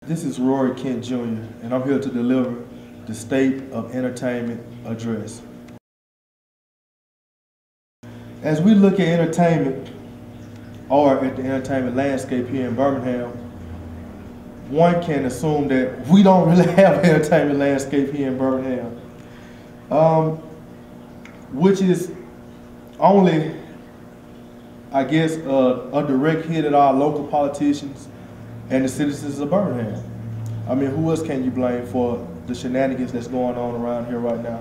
This is Rory Kent Jr., and I'm here to deliver the State of Entertainment Address. As we look at entertainment, or at the entertainment landscape here in Birmingham, one can assume that we don't really have an entertainment landscape here in Birmingham, which is only, I guess, a direct hit at our local politicians and the citizens of Birmingham. I mean, who else can you blame for the shenanigans that's going on around here right now?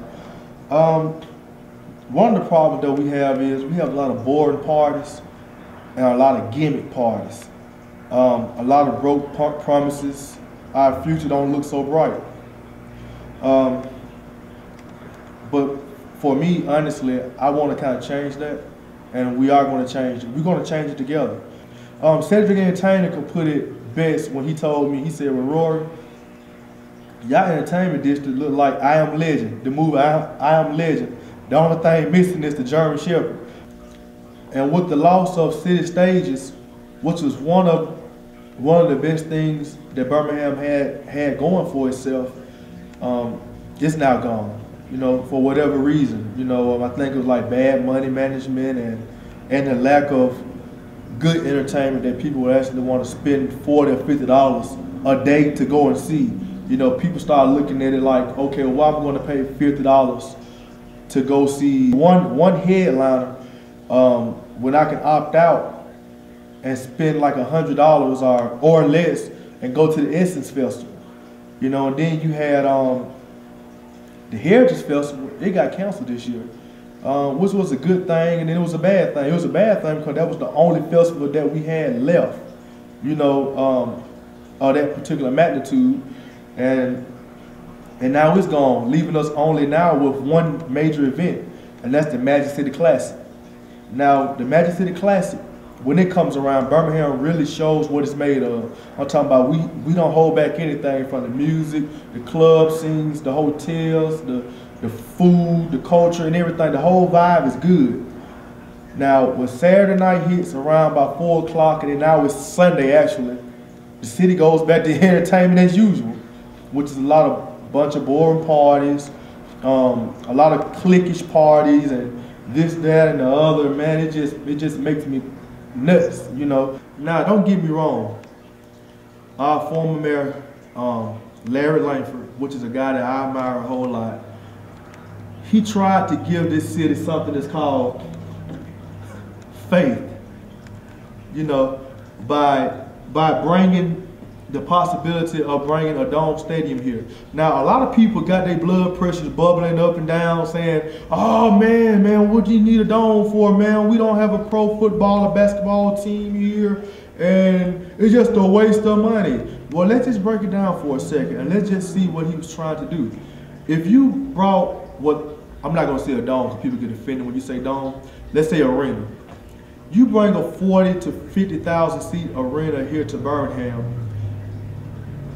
One of the problems that we have is we have a lot of boring parties and a lot of gimmick parties. A lot of broke promises. Our future don't look so bright. But for me, honestly, I want to kind of change that, and we are going to change it. We're going to change it together. Cedric Entertainer could put it best when he told me, he said, "Well, Rory, y'all entertainment district look like I Am Legend, the movie I Am Legend. The only thing missing is the German Shepherd." And with the loss of city stages, which was one of the best things that Birmingham had going for itself, it's now gone. You know, for whatever reason. You know, I think it was like bad money management and the lack of good entertainment that people would actually want to spend $40 or $50 a day to go and see. You know, people start looking at it like, okay, well, why am I going to pay $50 to go see one headliner when I can opt out and spend like $100 or less and go to the Essence Festival? You know, and then you had the Heritage Festival. It got canceled this year, which was a good thing, and then it was a bad thing. It was a bad thing because that was the only festival that we had left, you know, of that particular magnitude, and now it's gone, leaving us only now with one major event, and that's the Magic City Classic. Now, the Magic City Classic, when it comes around, Birmingham really shows what it's made of. I'm talking about we don't hold back anything from the music, the club scenes, the hotels, the food, the culture, and everything. The whole vibe is good. Now, when Saturday night hits around about 4 o'clock, and then now it's Sunday actually, the city goes back to entertainment as usual, which is a bunch of boring parties, a lot of cliquish parties, and this, that, and the other. Man, it just makes me nuts, you know. Now, don't get me wrong. Our former mayor, Larry Langford, which is a guy that I admire a whole lot, he tried to give this city something that's called faith, you know, by bringing the possibility of bringing a dome stadium here. Now, a lot of people got their blood pressures bubbling up and down saying, "Oh man, what do you need a dome for, man? We don't have a pro football or basketball team here, and it's just a waste of money." Well, let's just break it down for a second, and let's just see what he was trying to do. If you brought I'm not gonna say a dome because people get offended when you say dome. Let's say arena. You bring a 40 to 50,000 seat arena here to Birmingham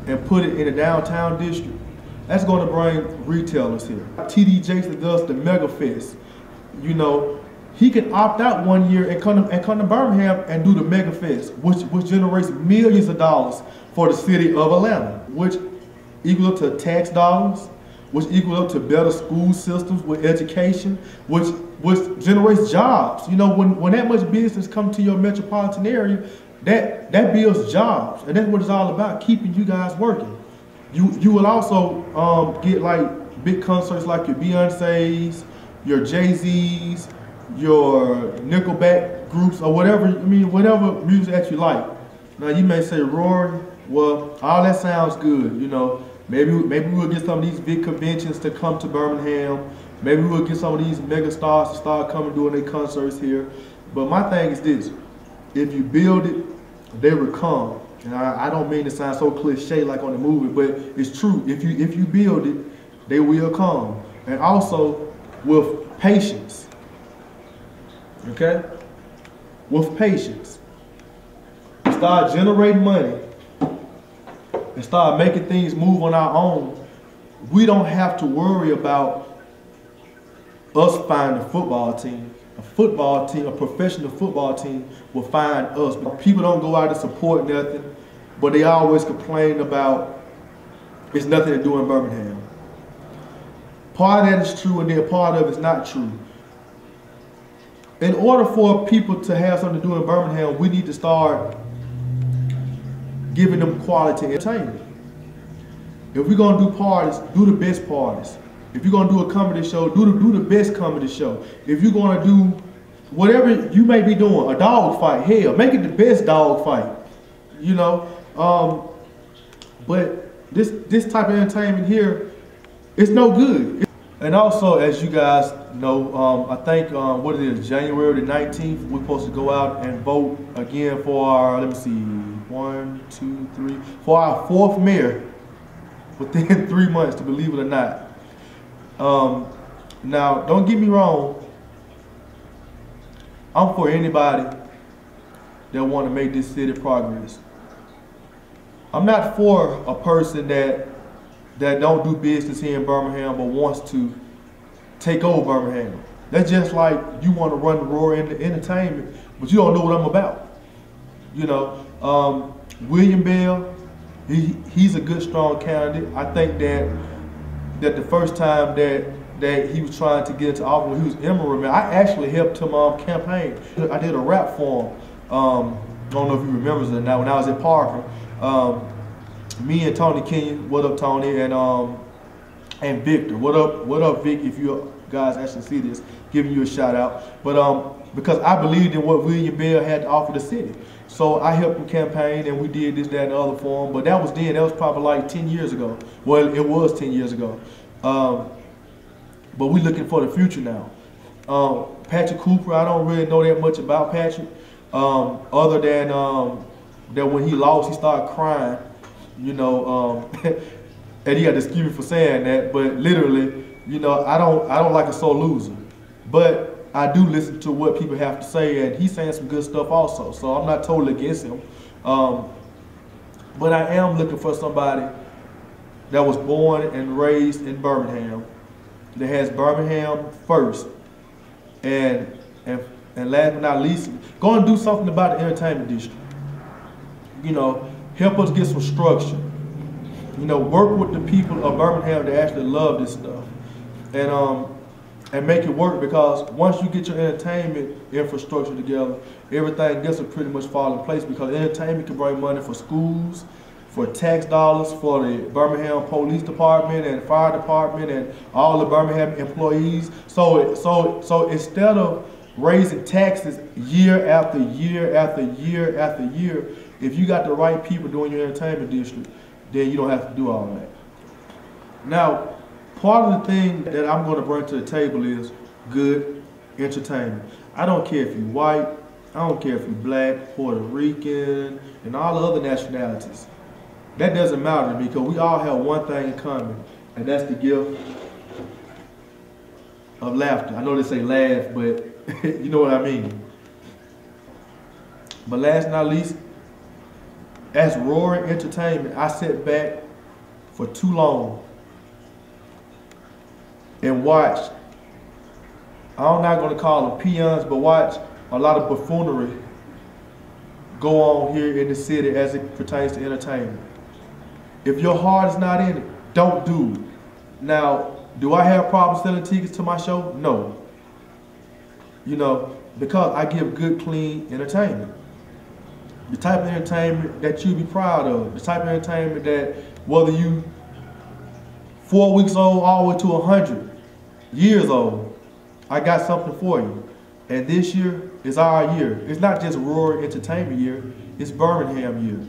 and put it in the downtown district, that's going to bring retailers here. TD Jakes that does the Mega Fest, you know, he can opt out one year and come to Birmingham and do the Mega Fest, which generates millions of dollars for the city of Atlanta, which equals to tax dollars, which equals up to better school systems with education, which generates jobs. You know, when that much business comes to your metropolitan area, that builds jobs, and that's what it's all about, keeping you guys working. You will also get like big concerts like your Beyoncé's, your Jay-Z's, your Nickelback groups, or whatever, I mean, whatever music that you like. Now you may say, "Rory, well, all that sounds good, you know. Maybe we'll get some of these big conventions to come to Birmingham. Maybe we'll get some of these mega stars to start coming doing their concerts here." But my thing is this: if you build it, they will come. And I don't mean to sound so cliche like on the movie, but it's true. If you build it, they will come. And also with patience. Okay? With patience. Start generating money and start making things move on our own. We don't have to worry about us finding a football team. A professional football team will find us. But people don't go out to support nothing. but they always complain about it's nothing to do in Birmingham. Part of that is true, and then part of it is not true. In order for people to have something to do in Birmingham, we need to start giving them quality entertainment. If we're gonna do parties, do the best parties. If you're gonna do a comedy show, do the best comedy show. If you're gonna do whatever you may be doing, a dog fight, hell, make it the best dog fight. You know, but this type of entertainment here, it's no good. And also, as you guys know, I think what it is, January the 19th, we're supposed to go out and vote again for our, let me see, 1, 2, 3, for our 4th mayor within 3 months, to believe it or not. Now, don't get me wrong, I'm for anybody that want to make this city progress. I'm not for a person that don't do business here in Birmingham but wants to take over Birmingham. That's just like you want to run the Rory Entertainment, but you don't know what I'm about. You know, William Bell, he's a good, strong candidate. I think that the first time that he was trying to get into office when he was Emerald, man, I actually helped him campaign. I did a rap for him. I don't know if he remembers it or not. When I was at Parker, me and Tony Kenyon, what up Tony, and Victor, what up Vic, if you guys actually see this, giving you a shout out. But because I believed in what William Bell had to offer the city. So I helped him campaign, and we did this, that, and the other for him. But that was then, that was probably like 10 years ago. Well, it was 10 years ago. But we're looking for the future now. Patrick Cooper, I don't really know that much about Patrick, other than that when he lost, he started crying, you know, and he got to excuse me for saying that, but literally, you know, I don't like a sore loser. But I do listen to what people have to say, and he's saying some good stuff also, so I'm not totally against him. But I am looking for somebody that was born and raised in Birmingham, that has Birmingham first, and last but not least, go and do something about the entertainment district. You know, help us get some structure. You know, work with the people of Birmingham that actually love this stuff, and make it work, because once you get your entertainment infrastructure together, everything else will pretty much fall in place, because entertainment can bring money for schools, for tax dollars, for the Birmingham Police Department and Fire Department and all the Birmingham employees. So instead of raising taxes year after year after year after year, if you got the right people doing your entertainment district, then you don't have to do all that. Now, part of the thing that I'm going to bring to the table is good entertainment. I don't care if you're white, I don't care if you're black, Puerto Rican, and all the other nationalities. That doesn't matter to me, because we all have one thing in common, and that's the gift of laughter. I know they say laugh, but you know what I mean. But last but not least, as Rory Entertainment, I sat back for too long and watched, I'm not going to call them peons, but watch a lot of buffoonery go on here in the city as it pertains to entertainment. If your heart is not in it, don't do it. Now, do I have problems selling tickets to my show? No. You know, because I give good, clean entertainment. The type of entertainment that you be proud of. The type of entertainment that whether you 4 weeks old all the way to 100 years old, I got something for you. And this year is our year. It's not just Rory Entertainment year, it's Birmingham year.